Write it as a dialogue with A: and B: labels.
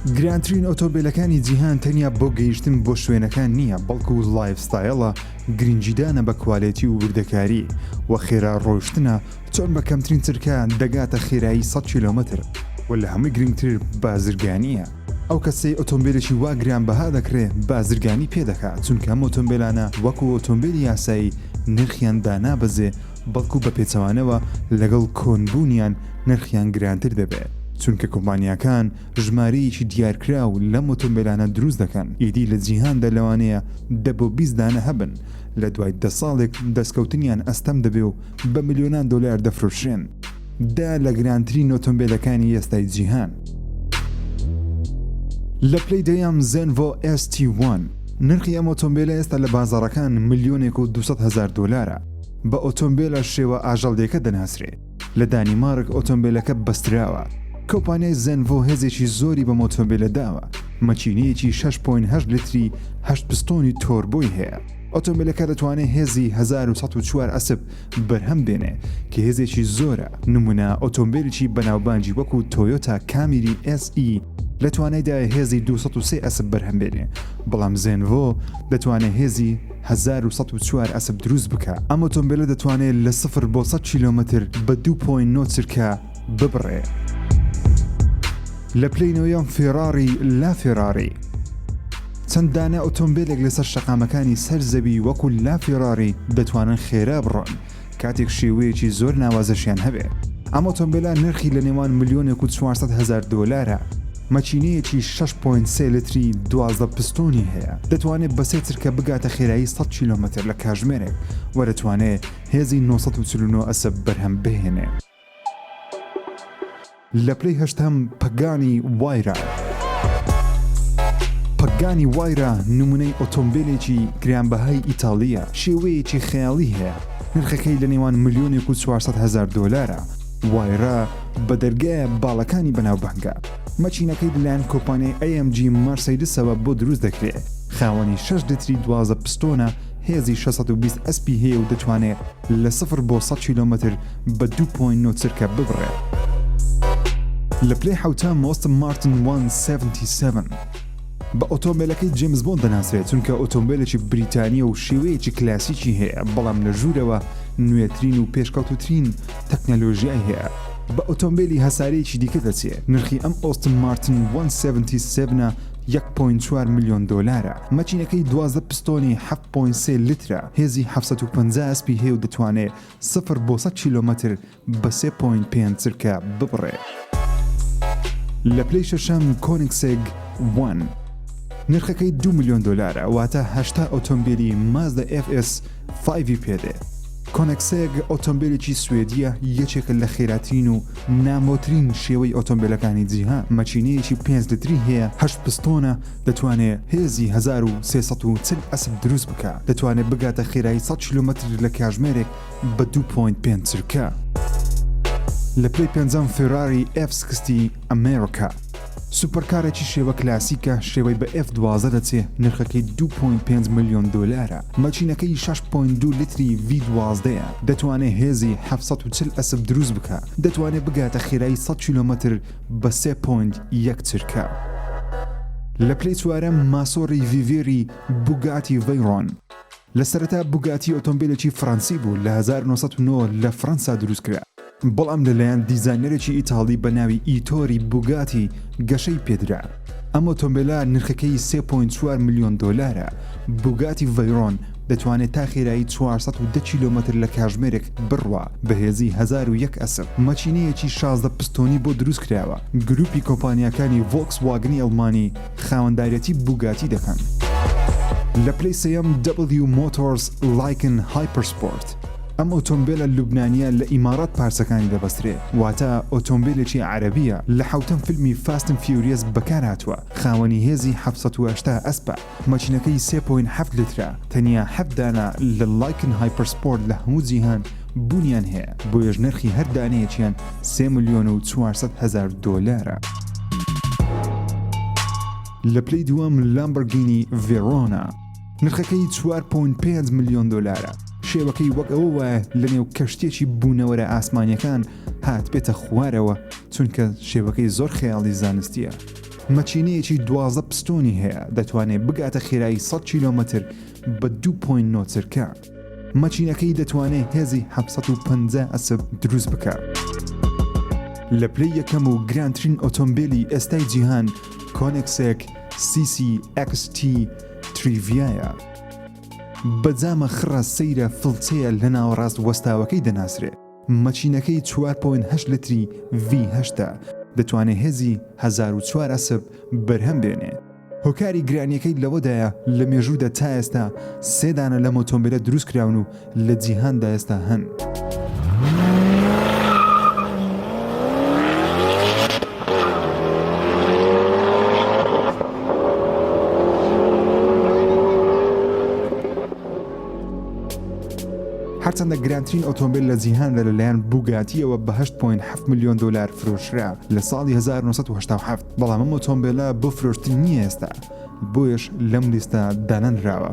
A: گرانترین ئۆتۆمبیلەکانی جیهان تەنیا بۆ گەیشتن بۆ شوێنەکان نییە، بەڵکو لایف ستایلە، گرنگجیدانە بە کواڵێتی و وردەکاری و خێرا ڕۆیشتنە چۆن بە کەمترین چرکە دەگاتە خێرایی 100 کیلۆمەتر و لە هەمووی گرنگتر بازرگانیە. ئەو کەسەی ئۆتۆمبیلێکی وا گران بەها دەکرێت بازرگانی پێدەکات، چونکە ئەم ئۆتۆمبیلانە وەکو ئۆتۆمبیلی یاسایی نرخیان دانابەزێ، بەڵکو بە پێچەوانەوە لەگەڵ کۆنبوونیان نرخیان گرانتر دەبێت، چونکە کۆمپانیاکان ژمارەیەکی دیارکرا و لەم ئۆتۆمبیلانە دروست دەکەن. ئیدی لە جیهاندا لەوانەیە 10 بۆ 20 دانە هەبن، لە دوای 10 ساڵێک دەستکەوتنیان ئەستەم دەبێ و بە ملیۆنان دلار دەفرۆشرێن. دا لە گرانترین ئۆتۆمبیلەکانی ئێستای جیهان. لە پلەی دەیەم زێنڤۆ ST1 نرخی ئەم ئۆتۆمبیلە ئێستا لە بازاڕەکان $1,200,000 بە ئۆتۆمبیلە شێوە ئاژەڵدێکە دەناسرێت. لە دانیمارک ئۆتۆمبیلەکە بەستراوە. کۆمپانیای زێنڤۆ هێزێکی زۆری بە ئۆتۆمبیلە داوە، مەچینەیەکی 6.8 لیتری 8 پستۆنی تۆربۆی هەیە. ئۆتۆمبیلەکە دەتوانێت هێزی 1104 ئەسب بەرهەم بێنێ کە هێزێکی زۆرە. نمونە ئۆتۆمبیلێکی بەناوبانجی وەکو تۆیۆتا کامیری SE لەتوانێتدا هێزی 203 ئەسب بەرهەم بێنێ، بەڵام زێنڤۆ دەتوانێت هێزی 1104 ئەسب دروست بکە. ئەم ئۆتۆمبیلە دەتوانێت لە 0 بۆ 100 کیلۆمەتر بە 2.9 چرکە ببڕێ. لە پلەی نۆیەم فێراری لا فێراری چەندانە ئۆتۆمبیلێک لەسەر شەقامەکانی سەرزەوی وەکو لا فێراری دەتوانن خێرا بڕۆن کاتێک شێوەیەکی زۆر ناوازەشیان هەبێ. ئەم ئۆتۆمبیلە نرخی لە نێوان $1,400,000 مەچینەیەکی 6.3 لیتری 12 پستۆنی هەیە، دەتوانێت بە 3 چرکە بگاتە خێرایی 100 کیلۆمەتر لە کاتژمێرێک و دەتوانێت هێزی 949 ئەسب بەرهەم بهێنێ. لە پلەی هەشتەم پەگانی وایرا. پەگانی وایرا نمونەی ئۆتۆمبیلێکی گرانبەهای ئیتاڵیە، شێوەیەکی خەیاڵی هەیە، نرخەکەی لە نێوان $1,400,000. وایرا بە دەرگایە باڵەکانی بەناوبانگە. مەچینەکەی لەلایەن کۆمپانیای AMG مەرسەیدسەوە بۆ دروست دەکرێت. خاوەنی 6 لیتری 12 پستۆنە، هێزی 620 SP هەیە و دەتوانێت لە 0 بۆ 100 کیلۆمەتر بە 2.9 چرکە ببڕێت. لە پلەی حوتە ئاستن مارتن 177 بە ئۆتۆمبیلەکەی جیمز بۆند دەناسرێت، چونکە ئۆتۆمبیلێکی بریتانیە و شێوەیەکی کلاسیکی هەیە، بەڵام لە ژوورەوە نوێترین و پێشکەوتوترین تەکنەلۆژیای هەیە. بە ئۆتۆمبیلی هەسارەیەکی دیکە دەچێت. نرخی ئەم ئاستن مارتن 177 $1.4 ملیۆن. مەچینەکەی 12 پستۆنی 7.3 لیترە، هێزی 750 SP هەیە و دەتوانێت 0 بۆ 100 کیلۆمەتر بە 3.5 چرکە ببڕێت. لە پلەی شەشەم کۆنیگسێگ 1 نرخەکەی $2 ملیۆن، واتە 80 ئۆتۆمبیلی مازدا FS5 پێدێ. کۆنیگسێگ ئۆتۆمبیلێکی سوێدیە، یەکێکە لە خێراترین و نامۆترین شێوەی ئۆتۆمبیلەکانی جیهان. مەچینەیەکی 5 لیتری هەیە، 8 پستۆنە، دەتوانێت هێزی 1340 ئەسب دروست بکە، دەتوانێت بگاتە خێرایی 100 کیلۆمەتر لە کاتژمێرێک بە 2.5 چرکە. لە پلەی پێنجەم فێراری F60 ئەمریکا سوپەرکارێکی شێوە کلاسیکە، شێوەی بە F12 دەچێت، نرخەکەی $2.5 ملیۆن. مەچینەکەی 6.2 لیتری V12ەیە، دەتوانێت هێزی 740 ئەسب دروست بکە، دەتوانێت بگاتە خێرایی 100 کیلۆمەتر بە 3.1 چرکە. لە پلەی چوارەم ماسۆری ڤیڤێری بوگاتی ڤەیڕۆن. لە سەرەتا بوگاتی ئۆتۆمبیلێکی فەڕەنسی بوو، لە 1909 لە فەڕەنسا دروست کرا، بەڵام لەلایەن دیزاینەرێکی ئیتاڵی بە ناوی ئیتۆری بوگاتی گەشەی پێدرا. ئەم ئۆتۆمبیلە نرخەکەی $3.4 ملیۆن. بوگاتی ڤەیڕۆن دەتوانێت تا خێرایی 410 کیلۆمەتر لە کاتژمێرێک بڕوا بە هێزی 1001 ئەسب. مەچینەیەکی 16 پستۆنی بۆ دروست کراوە. گروپی کۆمپانیاکانی ڤۆکسواگنی ئەڵمانی خاوەنداریەتی بوگاتی دەکەن. لە پلەی سێیەم W Motors Lykan Hypersport. ئەم ئۆتۆمبیلە لوبنانیە لە ئیمارات پارچەکانی دەبەسترێت، واتە ئۆتۆمبیلێکی عەرەبیە، لە حوتەم فیلمی فاست ئەند فیوریەس بەکار هاتووە. خاوەنی هێزی 780 ئەسپە، مەچینەکەی 3.7 لیترە، تەنیا 7 دانە لە لایکن هایپەرسپۆرت لە هەموو جیهان بوونیان هەیە، بۆیەش نرخی هەر دانەیەکیان $3,400,000. لە پلەی دووەم لامبۆرگینی ڤێرۆنا نرخەکەی $4.5 ملیۆن. شێوەکەی وەک ئەوە وایە لە نێو کەشتێکی بوونەوەرە ئاسمانیەکان هات بێتە خوارەوە، چونکە شێوەکەی زۆر خەیاڵی زانستیە. مەچینەیەکی 12 پستۆنی هەیە دەتوانێت بگاتە خێرایی 100 کیلۆمەتر بە 2.9 چرکە. مەچینەکەی دەتوانێت هێزی 750 ئەسب دروست بکات. لە پلەی یەکەم و گرانترین ئۆتۆمبیلی ئێستای جیهان کۆنێکسێک CC-XT تریڤیایە. بەجامە خڕە سەیرە فڵچەیە لە ناوەڕاست وەستاوەکەی دەناسرێت. مەچینەکەی 4.8 لتری V8 دەتوانێت هێزی 1400 ئەسب بەرهەم بێنێت. هۆکاری گرانیەکەی لەوەدایە لە مێژوودا تا ئێستا 3 دانە لەم ئۆتۆمبیلە دروست کراون و لە جیهاندا ئێستا هەن. هەرچەندە گرانترین ئۆتۆمبیل لە جیهان لەلایەن بوگاتیەوە بە 8.7 ملیۆن دلار فرۆشرا لە ساڵی 1987 بەڵام ئەم ئۆتۆمبیلە بۆ فرۆشتن نییە ئێستا، بۆیش لەم لیستە دانەنراوە.